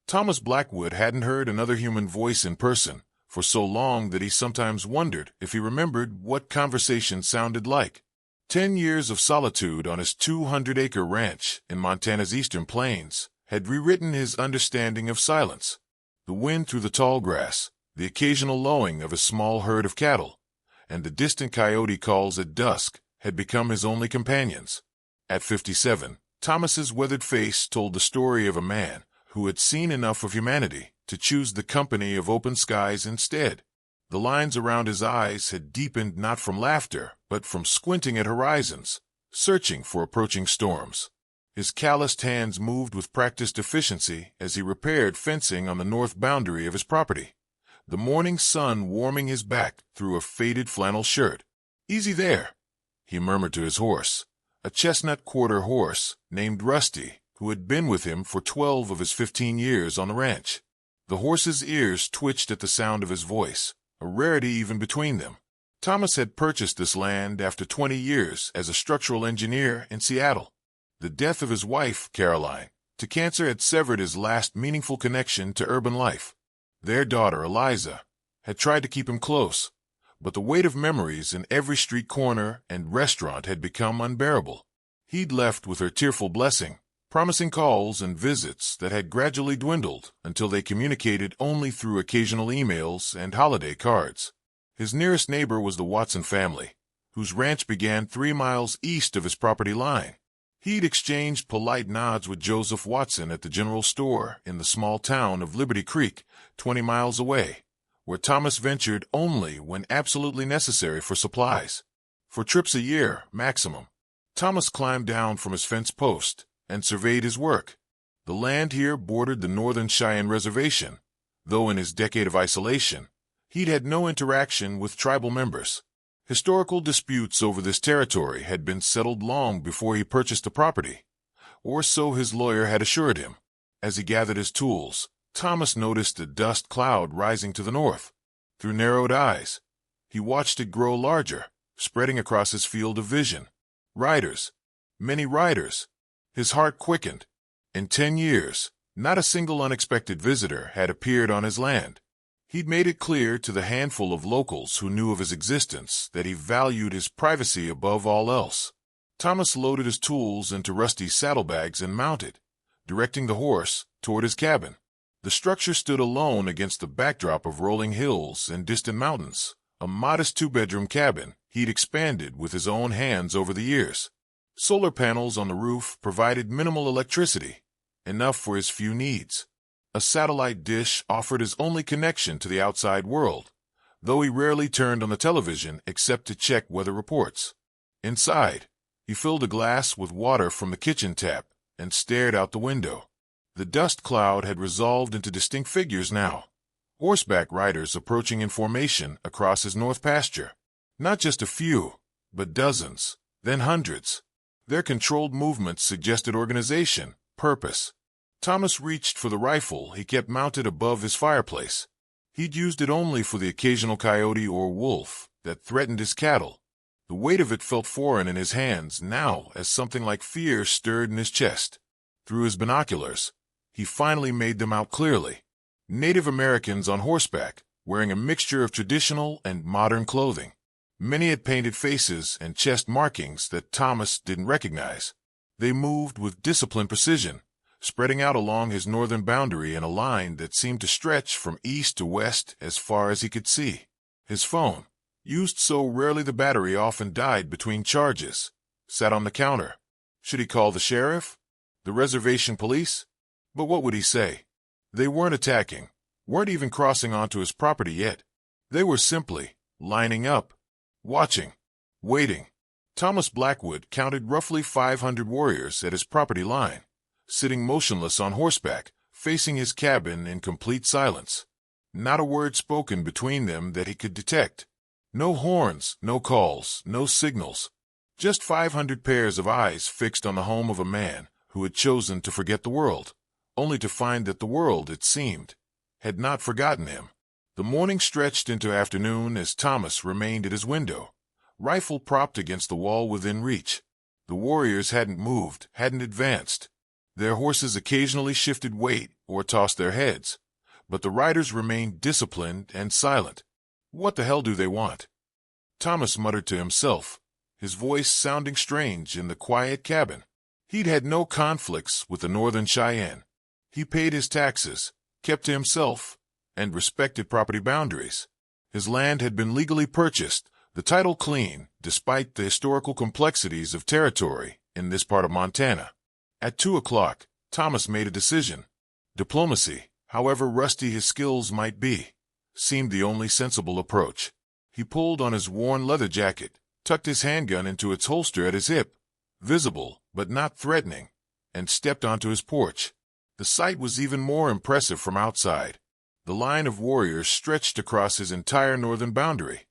Thomas Blackwood hadn't heard another human voice in person for so long that he sometimes wondered if he remembered what conversation sounded like. 10 years of solitude on his 200-acre ranch in Montana's eastern plains had rewritten his understanding of silence. The wind through the tall grass, the occasional lowing of a small herd of cattle, and the distant coyote calls at dusk had become his only companions. At 57, Thomas's weathered face told the story of a man who had seen enough of humanity to choose the company of open skies instead. The lines around his eyes had deepened not from laughter, but from squinting at horizons, searching for approaching storms. His calloused hands moved with practiced efficiency as he repaired fencing on the north boundary of his property, the morning sun warming his back through a faded flannel shirt. "Easy there," he murmured to his horse, a chestnut quarter horse named Rusty, who had been with him for 12 of his 15 years on the ranch. The horse's ears twitched at the sound of his voice, a rarity even between them. Thomas had purchased this land after 20 years as a structural engineer in Seattle. The death of his wife, Caroline, to cancer had severed his last meaningful connection to urban life. Their daughter, Eliza, had tried to keep him close, but the weight of memories in every street corner and restaurant had become unbearable. He'd left with her tearful blessing, promising calls and visits that had gradually dwindled until they communicated only through occasional emails and holiday cards. His nearest neighbor was the Watson family, whose ranch began 3 miles east of his property line. He'd exchanged polite nods with Joseph Watson at the general store in the small town of Liberty Creek, 20 miles away, where Thomas ventured only when absolutely necessary for supplies. For trips a year, maximum. Thomas climbed down from his fence post and surveyed his work. The land here bordered the Northern Cheyenne Reservation, though in his decade of isolation, he'd had no interaction with tribal members. Historical disputes over this territory had been settled long before he purchased the property, or so his lawyer had assured him. As he gathered his tools, Thomas noticed a dust cloud rising to the north. Through narrowed eyes, he watched it grow larger, spreading across his field of vision. Riders, many riders. His heart quickened. In 10 years, not a single unexpected visitor had appeared on his land. He'd made it clear to the handful of locals who knew of his existence that he valued his privacy above all else. Thomas loaded his tools into Rusty's saddlebags and mounted, directing the horse toward his cabin. The structure stood alone against the backdrop of rolling hills and distant mountains, a modest 2-bedroom cabin he'd expanded with his own hands over the years. Solar panels on the roof provided minimal electricity, enough for his few needs. A satellite dish offered his only connection to the outside world, though he rarely turned on the television except to check weather reports. Inside, he filled a glass with water from the kitchen tap and stared out the window. The dust cloud had resolved into distinct figures now, horseback riders approaching in formation across his north pasture. Not just a few, but dozens, then hundreds. Their controlled movements suggested organization, purpose. Thomas reached for the rifle he kept mounted above his fireplace. He'd used it only for the occasional coyote or wolf that threatened his cattle. The weight of it felt foreign in his hands now as something like fear stirred in his chest. Through his binoculars, he finally made them out clearly. Native Americans on horseback, wearing a mixture of traditional and modern clothing. Many had painted faces and chest markings that Thomas didn't recognize. They moved with disciplined precision, spreading out along his northern boundary in a line that seemed to stretch from east to west as far as he could see. His phone, used so rarely the battery often died between charges, sat on the counter. Should he call the sheriff? The reservation police? But what would he say? They weren't attacking, weren't even crossing onto his property yet. They were simply lining up, watching, waiting. Thomas Blackwood counted roughly 500 warriors at his property line, sitting motionless on horseback, facing his cabin in complete silence. Not a word spoken between them that he could detect. No horns, no calls, no signals. Just 500 pairs of eyes fixed on the home of a man who had chosen to forget the world, only to find that the world, it seemed, had not forgotten him. The morning stretched into afternoon as Thomas remained at his window, rifle propped against the wall within reach. The warriors hadn't moved, hadn't advanced. Their horses occasionally shifted weight or tossed their heads, but the riders remained disciplined and silent. What the hell do they want? Thomas muttered to himself, his voice sounding strange in the quiet cabin. He'd had no conflicts with the Northern Cheyenne. He paid his taxes, kept to himself, and respected property boundaries. His land had been legally purchased, the title clean, despite the historical complexities of territory in this part of Montana. At 2 o'clock, Thomas made a decision. Diplomacy, however rusty his skills might be, seemed the only sensible approach. He pulled on his worn leather jacket, tucked his handgun into its holster at his hip, visible but not threatening, and stepped onto his porch. The sight was even more impressive from outside. The line of warriors stretched across his entire northern boundary,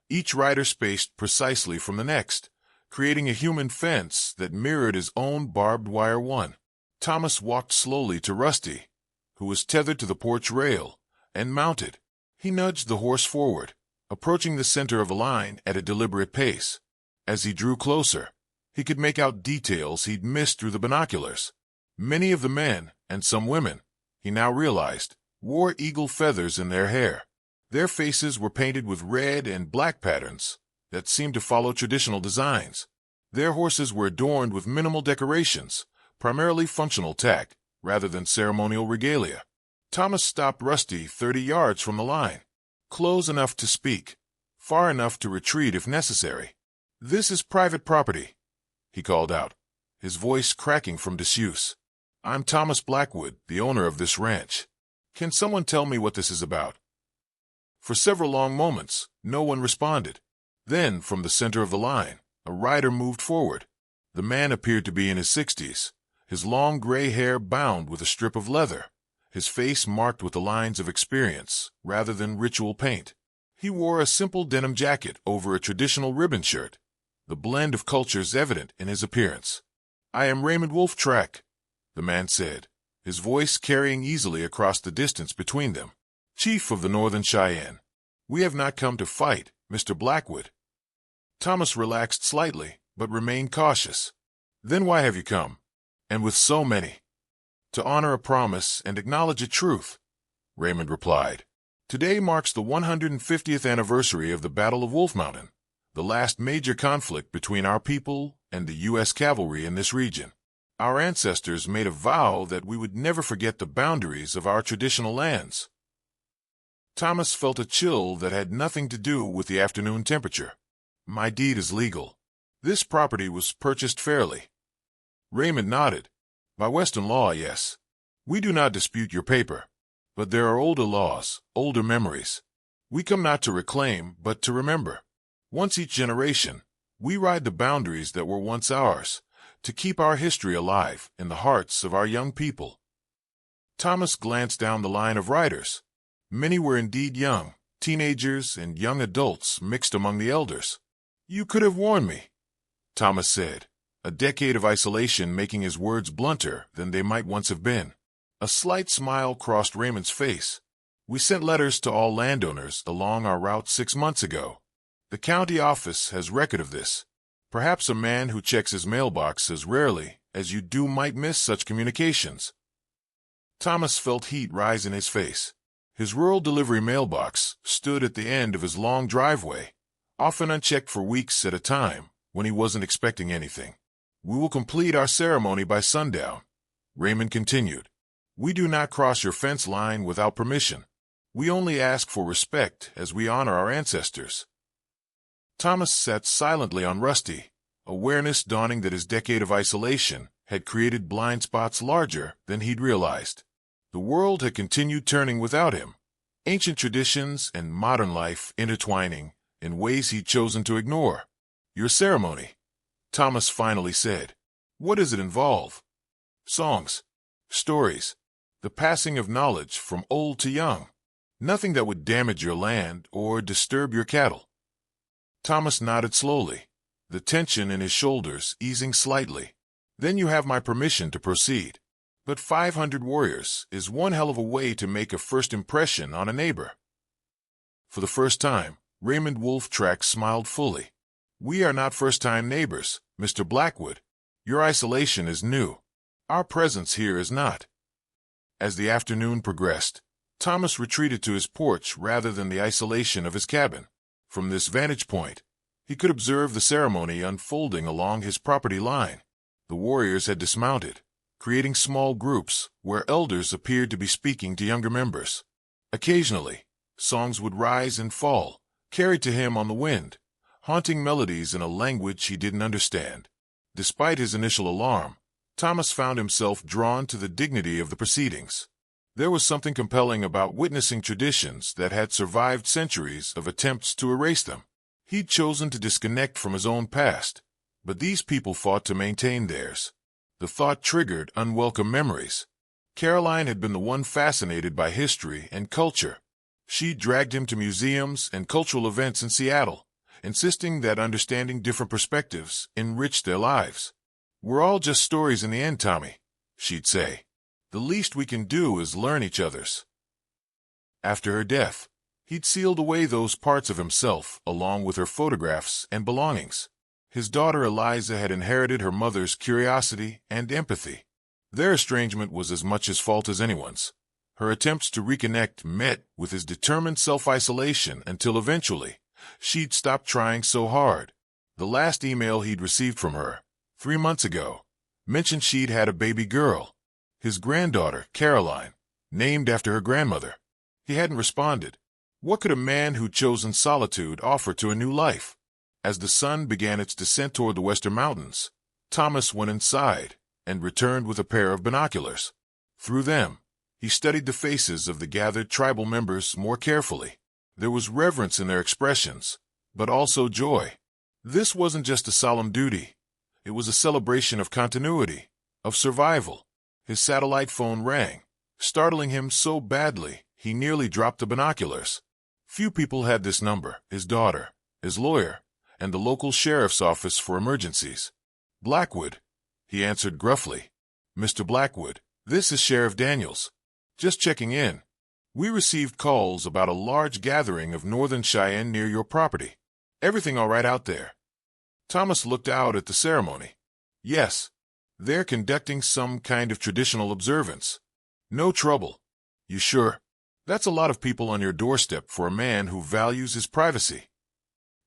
each rider spaced precisely from the next, creating a human fence that mirrored his own barbed wire one. Thomas walked slowly to Rusty, who was tethered to the porch rail, and mounted. He nudged the horse forward, approaching the center of the line at a deliberate pace. As he drew closer, he could make out details he'd missed through the binoculars. Many of the men, and some women, he now realized, wore eagle feathers in their hair. Their faces were painted with red and black patterns that seemed to follow traditional designs. Their horses were adorned with minimal decorations, primarily functional tack, rather than ceremonial regalia. Thomas stopped Rusty 30 yards from the line, close enough to speak, far enough to retreat if necessary. "This is private property," he called out, his voice cracking from disuse. "I'm Thomas Blackwood, the owner of this ranch. Can someone tell me what this is about?" For several long moments, no one responded. Then, from the center of the line, a rider moved forward. The man appeared to be in his 60s, his long gray hair bound with a strip of leather, his face marked with the lines of experience rather than ritual paint. He wore a simple denim jacket over a traditional ribbon shirt, the blend of cultures evident in his appearance. "I am Raymond Wolf-Track," the man said, his voice carrying easily across the distance between them. "Chief of the Northern Cheyenne. We have not come to fight, Mr. Blackwood." Thomas relaxed slightly, but remained cautious. "Then why have you come? And with so many?" "To honor a promise and acknowledge a truth," Raymond replied. "Today marks the 150th anniversary of the Battle of Wolf Mountain, the last major conflict between our people and the U.S. cavalry in this region. Our ancestors made a vow that we would never forget the boundaries of our traditional lands." Thomas felt a chill that had nothing to do with the afternoon temperature. "My deed is legal. This property was purchased fairly." Raymond nodded. "By Western law, yes. We do not dispute your paper. But there are older laws, older memories. We come not to reclaim, but to remember. Once each generation, we ride the boundaries that were once ours, to keep our history alive in the hearts of our young people." Thomas glanced down the line of riders. Many were indeed young, teenagers and young adults mixed among the elders. "You could have warned me," Thomas said, a decade of isolation making his words blunter than they might once have been. A slight smile crossed Raymond's face. "We sent letters to all landowners along our route 6 months ago. The county office has record of this. Perhaps a man who checks his mailbox as rarely as you do might miss such communications." Thomas felt heat rise in his face. His rural delivery mailbox stood at the end of his long driveway, often unchecked for weeks at a time when he wasn't expecting anything. "We will complete our ceremony by sundown," Raymond continued. "We do not cross your fence line without permission. We only ask for respect as we honor our ancestors." Thomas sat silently on Rusty, awareness dawning that his decade of isolation had created blind spots larger than he'd realized. The world had continued turning without him, ancient traditions and modern life intertwining in ways he'd chosen to ignore. "Your ceremony," Thomas finally said. "What does it involve?" "Songs, stories, the passing of knowledge from old to young. Nothing that would damage your land or disturb your cattle." Thomas nodded slowly, the tension in his shoulders easing slightly. "Then you have my permission to proceed. But 500 warriors is one hell of a way to make a first impression on a neighbor." For the first time, Raymond Wolf-Track smiled fully. "We are not first-time neighbors, Mr. Blackwood. Your isolation is new. Our presence here is not." As the afternoon progressed, Thomas retreated to his porch rather than the isolation of his cabin. From this vantage point, he could observe the ceremony unfolding along his property line. The warriors had dismounted, creating small groups where elders appeared to be speaking to younger members. Occasionally, songs would rise and fall, carried to him on the wind, haunting melodies in a language he didn't understand. Despite his initial alarm, Thomas found himself drawn to the dignity of the proceedings. There was something compelling about witnessing traditions that had survived centuries of attempts to erase them. He'd chosen to disconnect from his own past, but these people fought to maintain theirs. The thought triggered unwelcome memories. Caroline had been the one fascinated by history and culture. She dragged him to museums and cultural events in Seattle, insisting that understanding different perspectives enriched their lives. "We're all just stories in the end, Tommy," she'd say. "The least we can do is learn each other's." After her death, he'd sealed away those parts of himself along with her photographs and belongings. His daughter Eliza had inherited her mother's curiosity and empathy. Their estrangement was as much his fault as anyone's. Her attempts to reconnect met with his determined self-isolation until eventually she'd stopped trying so hard. The last email he'd received from her, 3 months ago, mentioned she'd had a baby girl, his granddaughter, Caroline, named after her grandmother. He hadn't responded. What could a man who'd chosen solitude offer to a new life? As the sun began its descent toward the western mountains, Thomas went inside and returned with a pair of binoculars. Through them, he studied the faces of the gathered tribal members more carefully. There was reverence in their expressions, but also joy. This wasn't just a solemn duty. It was a celebration of continuity, of survival. His satellite phone rang, startling him so badly he nearly dropped the binoculars. Few people had this number: his daughter, his lawyer, and the local sheriff's office for emergencies. "Blackwood," he answered gruffly. "Mr. Blackwood, this is Sheriff Daniels. Just checking in. We received calls about a large gathering of Northern Cheyenne near your property. Everything all right out there?" Thomas looked out at the ceremony. "Yes. They're conducting some kind of traditional observance. No trouble." "You sure? That's a lot of people on your doorstep for a man who values his privacy."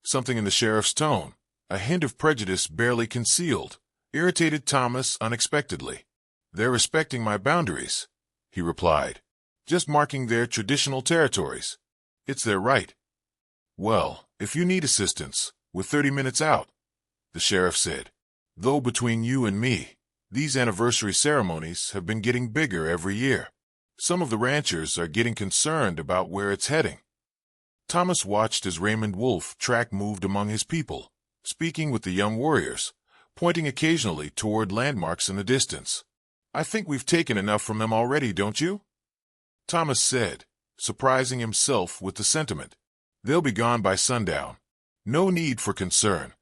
Something in the sheriff's tone, a hint of prejudice barely concealed, irritated Thomas unexpectedly. "They're respecting my boundaries," he replied. "Just marking their traditional territories. It's their right." "Well, if you need assistance, we're 30 minutes out," the sheriff said. "Though between you and me, these anniversary ceremonies have been getting bigger every year. Some of the ranchers are getting concerned about where it's heading." Thomas watched as Raymond Wolf track moved among his people, speaking with the young warriors, pointing occasionally toward landmarks in the distance. "I think we've taken enough from them already, don't you?" Thomas said, surprising himself with the sentiment. "They'll be gone by sundown. No need for concern."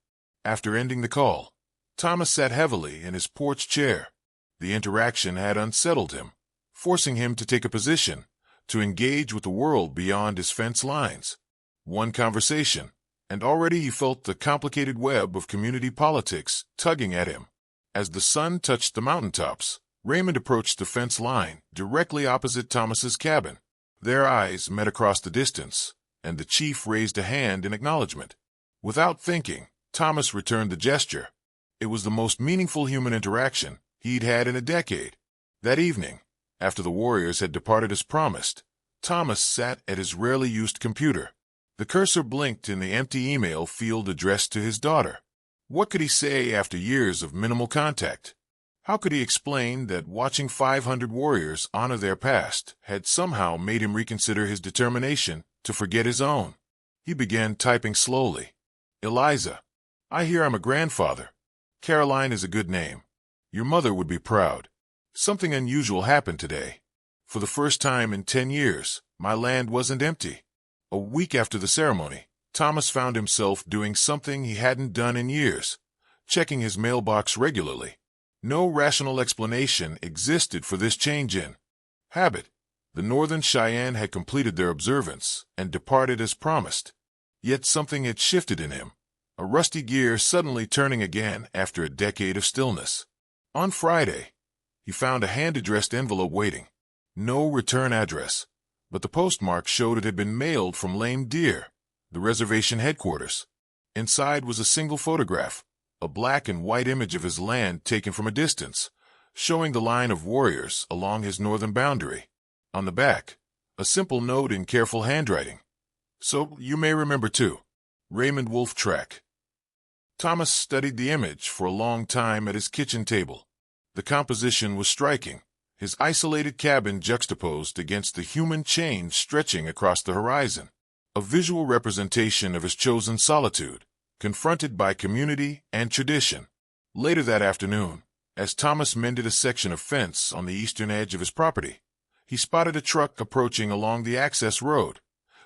After ending the call, Thomas sat heavily in his porch chair. The interaction had unsettled him, forcing him to take a position, to engage with the world beyond his fence lines. One conversation, and already he felt the complicated web of community politics tugging at him. As the sun touched the mountaintops, Raymond approached the fence line directly opposite Thomas's cabin. Their eyes met across the distance, and the chief raised a hand in acknowledgement. Without thinking, Thomas returned the gesture. It was the most meaningful human interaction he'd had in a decade. That evening, after the warriors had departed as promised, Thomas sat at his rarely used computer. The cursor blinked in the empty email field addressed to his daughter. What could he say after years of minimal contact? How could he explain that watching 500 warriors honor their past had somehow made him reconsider his determination to forget his own? He began typing slowly. "Eliza, I hear I'm a grandfather. Caroline is a good name. Your mother would be proud. Something unusual happened today. For the first time in 10 years, my land wasn't empty." A week after the ceremony, Thomas found himself doing something he hadn't done in years, checking his mailbox regularly. No rational explanation existed for this change in habit. The Northern Cheyenne had completed their observance and departed as promised. Yet something had shifted in him, a rusty gear suddenly turning again after a decade of stillness. On Friday, he found a hand-addressed envelope waiting. No return address, but the postmark showed it had been mailed from Lame Deer, the reservation headquarters. Inside was a single photograph, a black and white image of his land taken from a distance, showing the line of warriors along his northern boundary. On the back, a simple note in careful handwriting. So you may remember too, Raymond Wolf Track. Thomas studied the image for a long time at his kitchen table. The composition was striking, his isolated cabin juxtaposed against the human chain stretching across the horizon, a visual representation of his chosen solitude, confronted by community and tradition. Later that afternoon, as Thomas mended a section of fence on the eastern edge of his property, he spotted a truck approaching along the access road,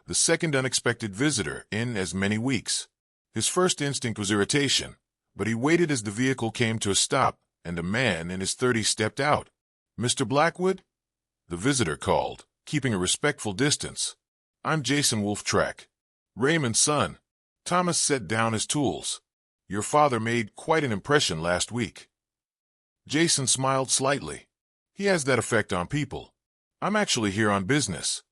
the second unexpected visitor in as many weeks. His first instinct was irritation, but he waited as the vehicle came to a stop and a man in his 30s stepped out. "Mr. Blackwood?" The visitor called, keeping a respectful distance. "I'm Jason Wolf Track, Raymond's son." Thomas set down his tools. "Your father made quite an impression last week." Jason smiled slightly. "He has that effect on people. I'm actually here on business.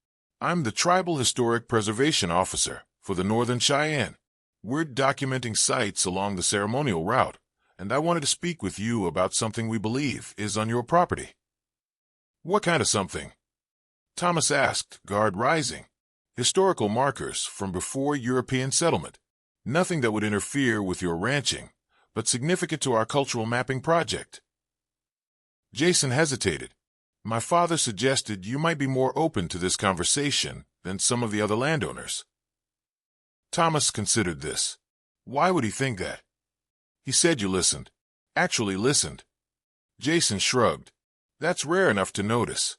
I'm the Tribal Historic Preservation Officer for the Northern Cheyenne. We're documenting sites along the ceremonial route, and I wanted to speak with you about something we believe is on your property." "What kind of something?" Thomas asked, guard rising. "Historical markers from before European settlement. Nothing that would interfere with your ranching, but significant to our cultural mapping project." Jason hesitated. "My father suggested you might be more open to this conversation than some of the other landowners." Thomas considered this. Why would he think that? "He said you listened. Actually listened." Jason shrugged. "That's rare enough to notice."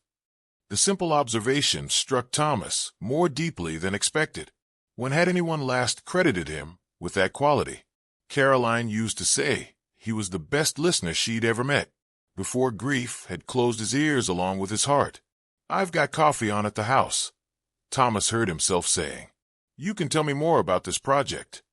The simple observation struck Thomas more deeply than expected. When had anyone last credited him with that quality? Caroline used to say he was the best listener she'd ever met, before grief had closed his ears along with his heart. "I've got coffee on at the house," Thomas heard himself saying. "You can tell me more about this project."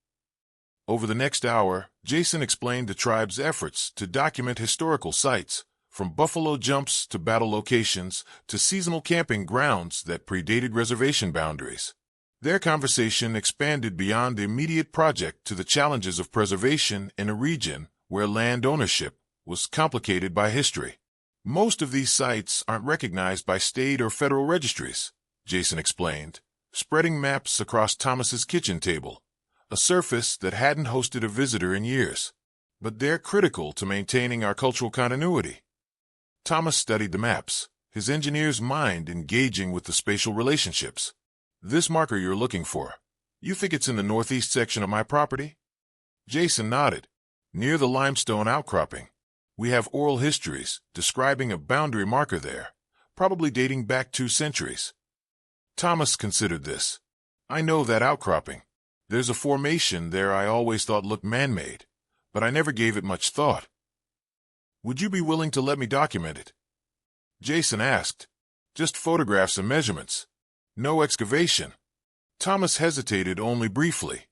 Over the next hour, Jason explained the tribe's efforts to document historical sites, from buffalo jumps to battle locations to seasonal camping grounds that predated reservation boundaries. Their conversation expanded beyond the immediate project to the challenges of preservation in a region where land ownership was complicated by history. "Most of these sites aren't recognized by state or federal registries," Jason explained, spreading maps across Thomas's kitchen table, a surface that hadn't hosted a visitor in years. "But they're critical to maintaining our cultural continuity." Thomas studied the maps, his engineer's mind engaging with the spatial relationships. "This marker you're looking for, you think it's in the northeast section of my property?" Jason nodded. "Near the limestone outcropping. We have oral histories describing a boundary marker there, probably dating back 2 centuries. Thomas considered this. "I know that outcropping. There's a formation there I always thought looked man-made, but I never gave it much thought." "Would you be willing to let me document it?" Jason asked. "Just photographs and measurements. No excavation." Thomas hesitated only briefly.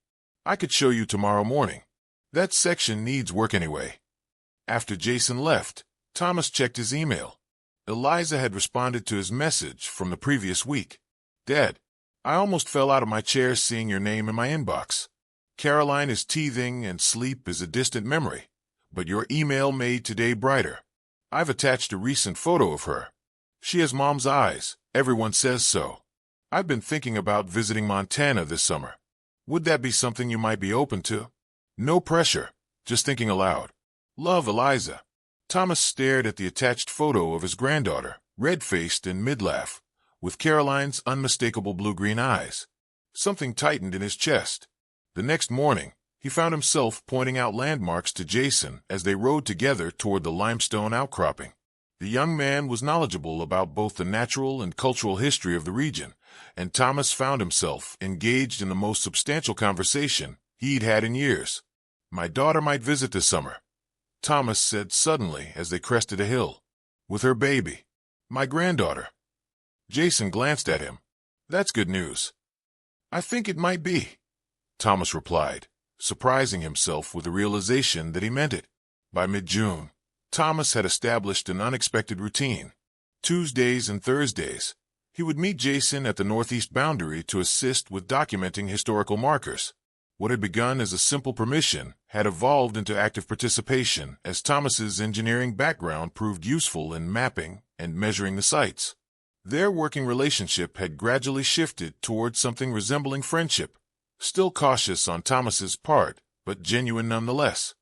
"I could show you tomorrow morning. That section needs work anyway." After Jason left, Thomas checked his email. Eliza had responded to his message from the previous week. "Dad, I almost fell out of my chair seeing your name in my inbox. Caroline is teething and sleep is a distant memory, but your email made today brighter. I've attached a recent photo of her. She has Mom's eyes, everyone says so. I've been thinking about visiting Montana this summer. Would that be something you might be open to? No pressure, just thinking aloud. Love, Eliza." Thomas stared at the attached photo of his granddaughter, red-faced and mid-laugh, with Caroline's unmistakable blue-green eyes. Something tightened in his chest. The next morning, he found himself pointing out landmarks to Jason as they rode together toward the limestone outcropping. The young man was knowledgeable about both the natural and cultural history of the region, and Thomas found himself engaged in the most substantial conversation he'd had in years. "My daughter might visit this summer," Thomas said suddenly as they crested a hill. "With her baby. My granddaughter." Jason glanced at him. "That's good news." "I think it might be," Thomas replied, surprising himself with the realization that he meant it. By mid-June, Thomas had established an unexpected routine. Tuesdays and Thursdays, he would meet Jason at the northeast boundary to assist with documenting historical markers. What had begun as a simple permission had evolved into active participation as Thomas's engineering background proved useful in mapping and measuring the sites. Their working relationship had gradually shifted towards something resembling friendship, still cautious on Thomas's part, but genuine nonetheless.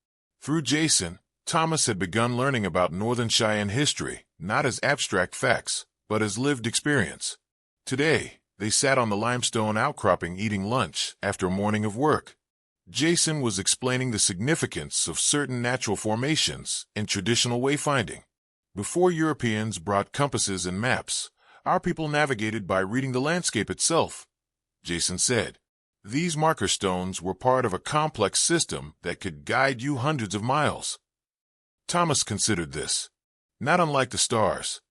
Through Jason, Thomas had begun learning about Northern Cheyenne history, not as abstract facts, but as lived experience. Today, they sat on the limestone outcropping eating lunch after a morning of work. Jason was explaining the significance of certain natural formations in traditional wayfinding. Before Europeans brought compasses and maps, our people navigated by reading the landscape itself, Jason said. These marker stones were part of a complex system that could guide you hundreds of miles. Thomas considered this. Not unlike the stars.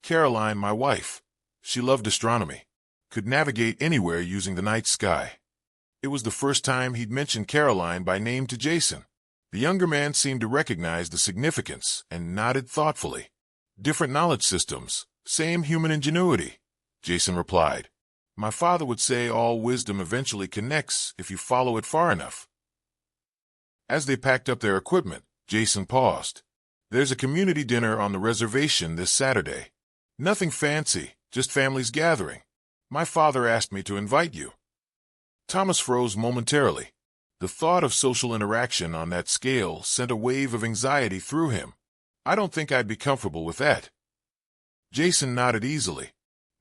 Caroline, my wife, she loved astronomy, could navigate anywhere using the night sky. It was the first time he'd mentioned Caroline by name to Jason. The younger man seemed to recognize the significance and nodded thoughtfully. Different knowledge systems, same human ingenuity, Jason replied. My father would say all wisdom eventually connects if you follow it far enough. As they packed up their equipment, Jason paused. There's a community dinner on the reservation this Saturday. Nothing fancy, just families gathering. My father asked me to invite you. Thomas froze momentarily. The thought of social interaction on that scale sent a wave of anxiety through him. I don't think I'd be comfortable with that. Jason nodded easily.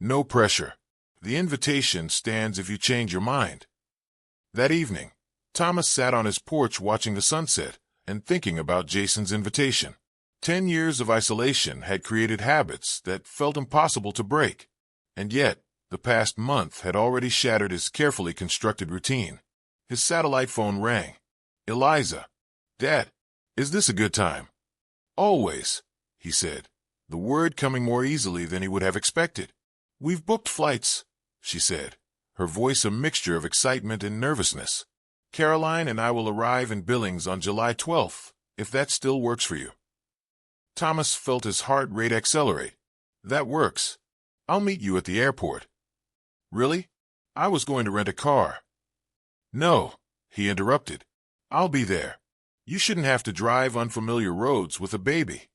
No pressure. The invitation stands if you change your mind. That evening, Thomas sat on his porch watching the sunset and thinking about Jason's invitation. 10 years of isolation had created habits that felt impossible to break, and yet the past month had already shattered his carefully constructed routine. His satellite phone rang. Eliza. Dad, is this a good time? Always, he said, the word coming more easily than he would have expected. We've booked flights, she said, her voice a mixture of excitement and nervousness. Caroline and I will arrive in Billings on July 12th, if that still works for you. Thomas felt his heart rate accelerate. That works. I'll meet you at the airport. Really? I was going to rent a car. No, he interrupted. I'll be there. You shouldn't have to drive unfamiliar roads with a baby.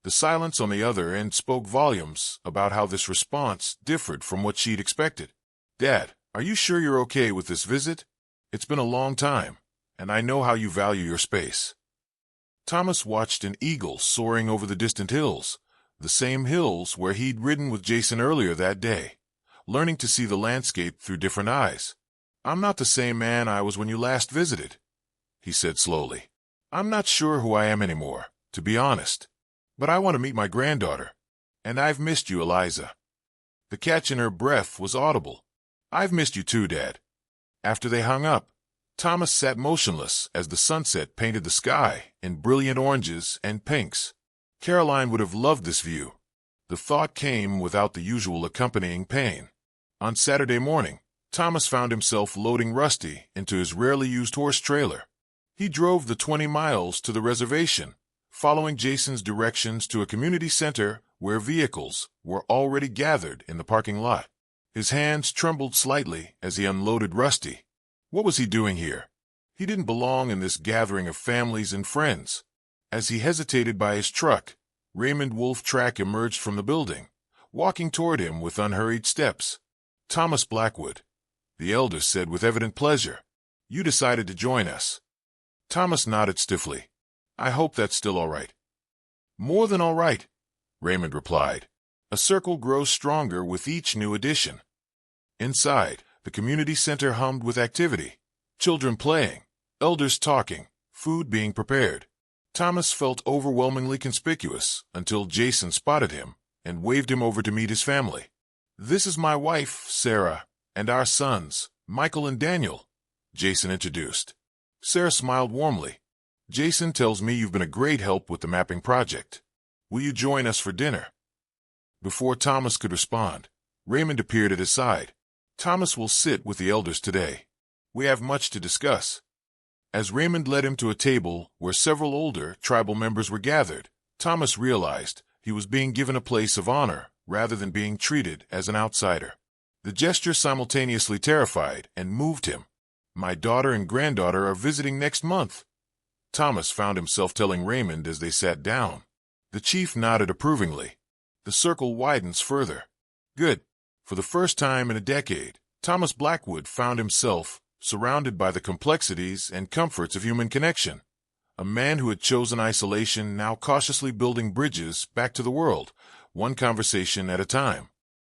The silence on the other end spoke volumes about how this response differed from what she'd expected. Dad, are you sure you're okay with this visit? It's been a long time, and I know how you value your space. Thomas watched an eagle soaring over the distant hills, the same hills where he'd ridden with Jason earlier that day, learning to see the landscape through different eyes. I'm not the same man I was when you last visited, he said slowly. I'm not sure who I am anymore, to be honest. But I want to meet my granddaughter. And I've missed you, Eliza. The catch in her breath was audible. I've missed you too, Dad. After they hung up, Thomas sat motionless as the sunset painted the sky in brilliant oranges and pinks. Caroline would have loved this view. The thought came without the usual accompanying pain. On Saturday morning, Thomas found himself loading Rusty into his rarely used horse trailer. He drove the 20 miles to the reservation, following Jason's directions to a community center where vehicles were already gathered in the parking lot. His hands trembled slightly as he unloaded Rusty. What was he doing here? He didn't belong in this gathering of families and friends. As he hesitated by his truck, Raymond Wolf-Track emerged from the building, walking toward him with unhurried steps. Thomas Blackwood, the elder said with evident pleasure. You decided to join us. Thomas nodded stiffly. I hope that's still all right. More than all right, Raymond replied. A circle grows stronger with each new addition. Inside, the community center hummed with activity. Children playing, elders talking, food being prepared. Thomas felt overwhelmingly conspicuous until Jason spotted him and waved him over to meet his family. This is my wife, Sarah, and our sons, Michael and Daniel, Jason introduced. Sarah smiled warmly. Jason tells me you've been a great help with the mapping project. Will you join us for dinner? Before Thomas could respond, Raymond appeared at his side. Thomas will sit with the elders today. We have much to discuss. As Raymond led him to a table where several older tribal members were gathered, Thomas realized He was being given a place of honor rather than being treated as an outsider. The gesture simultaneously terrified and moved him. "My daughter and granddaughter are visiting next month," Thomas found himself telling Raymond as they sat down. The chief nodded approvingly. The circle widens further. Good. For the first time in a decade, Thomas Blackwood found himself surrounded by the complexities and comforts of human connection. A man who had chosen isolation, now cautiously building bridges back to the world, one conversation at a time.